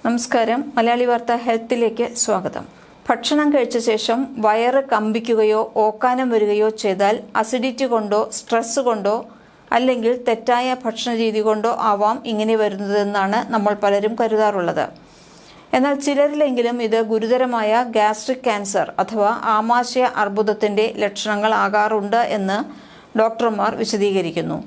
നമസ്കാരം. മലയാളി വാർത്ത ഹെൽത്തിലേക്ക് സ്വാഗതം. ഭക്ഷണം കഴിച്ച ശേഷം വയറ് കമ്പിക്കുകയോ ഓക്കാനം വരികയോ ചെയ്താൽ അസിഡിറ്റി കൊണ്ടോ സ്ട്രെസ് കൊണ്ടോ അല്ലെങ്കിൽ തെറ്റായ ഭക്ഷണ രീതി കൊണ്ടോ ആവാം ഇങ്ങനെ വരുന്നതെന്നാണ് നമ്മൾ പലരും കരുതാറുള്ളത്. എന്നാൽ ചിലരിലെങ്കിലും ഇത് ഗുരുതരമായ ഗ്യാസ്ട്രിക് ക്യാൻസർ അഥവാ ആമാശയ അർബുദത്തിന്റെ ലക്ഷണങ്ങൾ ആകാറുണ്ട് എന്ന് ഡോക്ടർമാർ വിശദീകരിക്കുന്നു.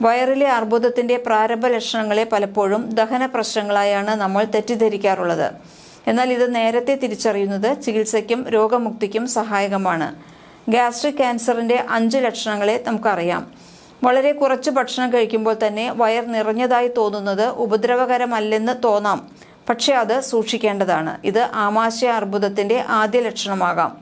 വയറിലെ അർബുദത്തിന്റെ പ്രാരംഭ ലക്ഷണങ്ങളെ പലപ്പോഴും ദഹന പ്രശ്നങ്ങളായാണ് നമ്മൾ തെറ്റിദ്ധരിക്കാറുള്ളത്. എന്നാൽ ഇത് നേരത്തെ തിരിച്ചറിയുന്നത് ചികിത്സയ്ക്കും രോഗമുക്തിക്കും സഹായകമാണ്. ഗ്യാസ്ട്രിക് ക്യാൻസറിന്റെ 5 ലക്ഷണങ്ങളെ നമുക്കറിയാം. വളരെ കുറച്ച് ഭക്ഷണം കഴിക്കുമ്പോൾ തന്നെ വയർ നിറഞ്ഞതായി തോന്നുന്നത് ഉപദ്രവകരമല്ലെന്ന് തോന്നാം, പക്ഷേ അത് സൂക്ഷിക്കേണ്ടതാണ്. ഇത് ആമാശയ അർബുദത്തിന്റെ ആദ്യ ലക്ഷണമാകാം.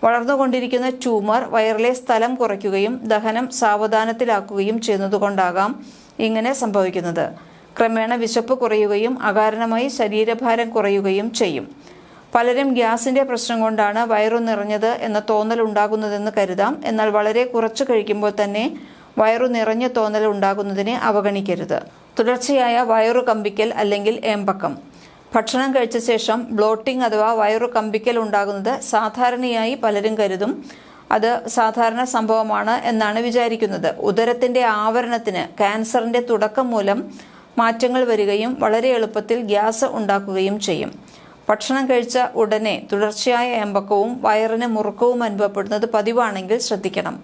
വളർന്നുകൊണ്ടിരിക്കുന്ന ട്യൂമർ വയറിലെ സ്ഥലം കുറയ്ക്കുകയും ദഹനം സാവധാനത്തിലാക്കുകയും ചെയ്യുന്നതുകൊണ്ടാകാം ഇങ്ങനെ സംഭവിക്കുന്നത്. ക്രമേണ വിശപ്പ് കുറയുകയും അകാരണമായി ശരീരഭാരം കുറയുകയും ചെയ്യും. പലരും ഗ്യാസിന്റെ പ്രശ്നം കൊണ്ടാണ് വയറു നിറഞ്ഞത് എന്ന തോന്നൽ ഉണ്ടാകുന്നതെന്ന് കരുതാം. എന്നാൽ വളരെ കുറച്ച് കഴിക്കുമ്പോൾ തന്നെ വയറു നിറഞ്ഞ തോന്നൽ ഉണ്ടാകുന്നതിനെ അവഗണിക്കരുത്. തുടർച്ചയായ വയറു കമ്പിക്കൽ അല്ലെങ്കിൽ ഏമ്പക്കം. ഭക്ഷണം കഴിച്ച ശേഷം ബ്ലോട്ടിംഗ് അഥവാ വയറു കമ്പിക്കൽ ഉണ്ടാകുന്നത് സാധാരണയായി പലരും കരുതും അത് സാധാരണ സംഭവമാണ് എന്നാണ് വിചാരിക്കുന്നത്. ഉദരത്തിന്റെ ആവരണത്തിന് ക്യാൻസറിന്റെ തുടക്കം മൂലം മാറ്റങ്ങൾ വരികയും വളരെ എളുപ്പത്തിൽ ഗ്യാസ് ഉണ്ടാക്കുകയും ചെയ്യും. ഭക്ഷണം കഴിച്ച ഉടനെ തുടർച്ചയായ ഏമ്പക്കവും വയറിന് മുറുക്കവും അനുഭവപ്പെടുന്നത് പതിവാണെങ്കിൽ ശ്രദ്ധിക്കണം.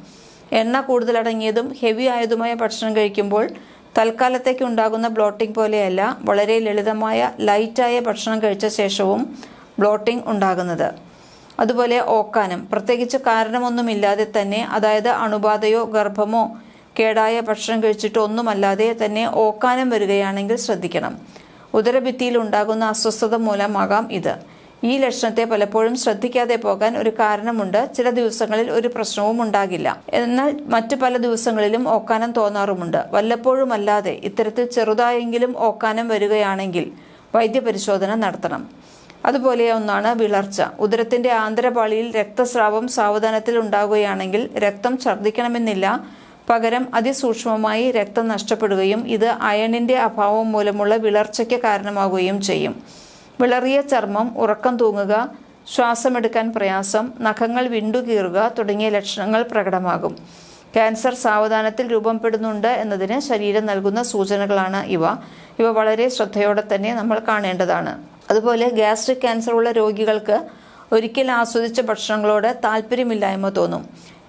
എണ്ണ കൂടുതലടങ്ങിയതും ഹെവി ആയതുമായ ഭക്ഷണം കഴിക്കുമ്പോൾ തൽക്കാലത്തേക്ക് ഉണ്ടാകുന്ന ബ്ലോട്ടിംഗ് പോലെയല്ല വളരെ ലളിതമായ ലൈറ്റായ ഭക്ഷണം കഴിച്ച ശേഷവും ബ്ലോട്ടിംഗ് ഉണ്ടാകുന്നത്. അതുപോലെ ഓക്കാനം, പ്രത്യേകിച്ച് കാരണമൊന്നുമില്ലാതെ തന്നെ, അതായത് അണുബാധയോ ഗർഭമോ കേടായ ഭക്ഷണം കഴിച്ചിട്ട് ഒന്നുമല്ലാതെ തന്നെ ഓക്കാനം വരികയാണെങ്കിൽ ശ്രദ്ധിക്കണം. ഉദരഭിത്തിയിൽ ഉണ്ടാകുന്ന അസ്വസ്ഥത മൂലമാകാം ഇത്. ഈ ലക്ഷണത്തെ പലപ്പോഴും ശ്രദ്ധിക്കാതെ പോകാൻ ഒരു കാരണമുണ്ട്. ചില ദിവസങ്ങളിൽ ഒരു പ്രശ്നവും ഉണ്ടാകില്ല, എന്നാൽ മറ്റു പല ദിവസങ്ങളിലും ഓക്കാനം തോന്നാറുമുണ്ട്. വല്ലപ്പോഴുമല്ലാതെ ഇത്തരത്തിൽ ചെറുതായെങ്കിലും ഓക്കാനം വരികയാണെങ്കിൽ വൈദ്യപരിശോധന നടത്തണം. അതുപോലെ ഒന്നാണ് വിളർച്ച. ഉദരത്തിന്റെ ആന്തരപാളിയിൽ രക്തസ്രാവം സാവധാനത്തിൽ ഉണ്ടാകുകയാണെങ്കിൽ രക്തം ഛർദ്ദിക്കണമെന്നില്ല, പകരം അതിസൂക്ഷ്മമായി രക്തം നഷ്ടപ്പെടുകയും ഇത് അയണിന്റെ അഭാവം മൂലമുള്ള വിളർച്ചയ്ക്ക് കാരണമാകുകയും ചെയ്യും. വിളറിയ ചർമ്മം, ഉറക്കം തൂങ്ങുക, ശ്വാസമെടുക്കാൻ പ്രയാസം, നഖങ്ങൾ വിണ്ടുകീറുക തുടങ്ങിയ ലക്ഷണങ്ങൾ പ്രകടമാകും. ക്യാൻസർ സാവധാനത്തിൽ രൂപപ്പെടുന്നുണ്ട് എന്നതിന് ശരീരം നൽകുന്ന സൂചനകളാണ് ഇവ വളരെ ശ്രദ്ധയോടെ തന്നെ നമ്മൾ കാണേണ്ടതാണ്. അതുപോലെ ഗ്യാസ്ട്രിക് ക്യാൻസർ ഉള്ള രോഗികൾക്ക് ഒരിക്കൽ ആസ്വദിച്ച ഭക്ഷണങ്ങളോട് താല്പര്യമില്ലായ്മ തോന്നും.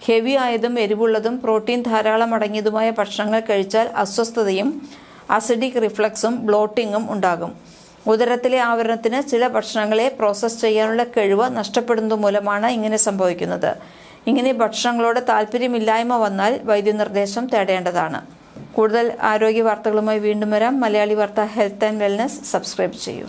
ഹെവി ആയതും എരിവുള്ളതും പ്രോട്ടീൻ ധാരാളം അടങ്ങിയതുമായ ഭക്ഷണങ്ങൾ കഴിച്ചാൽ അസ്വസ്ഥതയും അസിഡിക് റിഫ്ലക്സും ബ്ലോട്ടിങ്ങും ഉണ്ടാകും. ഉദരത്തിലെ ആവരണത്തിന് ചില ഭക്ഷണങ്ങളെ പ്രോസസ്സ് ചെയ്യാനുള്ള കഴിവ് നഷ്ടപ്പെടുന്നത് മൂലമാണ് ഇങ്ങനെ സംഭവിക്കുന്നത്. ഇങ്ങനെ ഭക്ഷണങ്ങളോട് താല്പര്യമില്ലായ്മ വന്നാൽ വൈദ്യനിർദ്ദേശം തേടേണ്ടതാണ്. കൂടുതൽ ആരോഗ്യ വാർത്തകളുമായി വീണ്ടും വരാം. മലയാളി വാർത്ത ഹെൽത്ത് ആൻഡ് വെൽനസ് സബ്സ്ക്രൈബ് ചെയ്യൂ.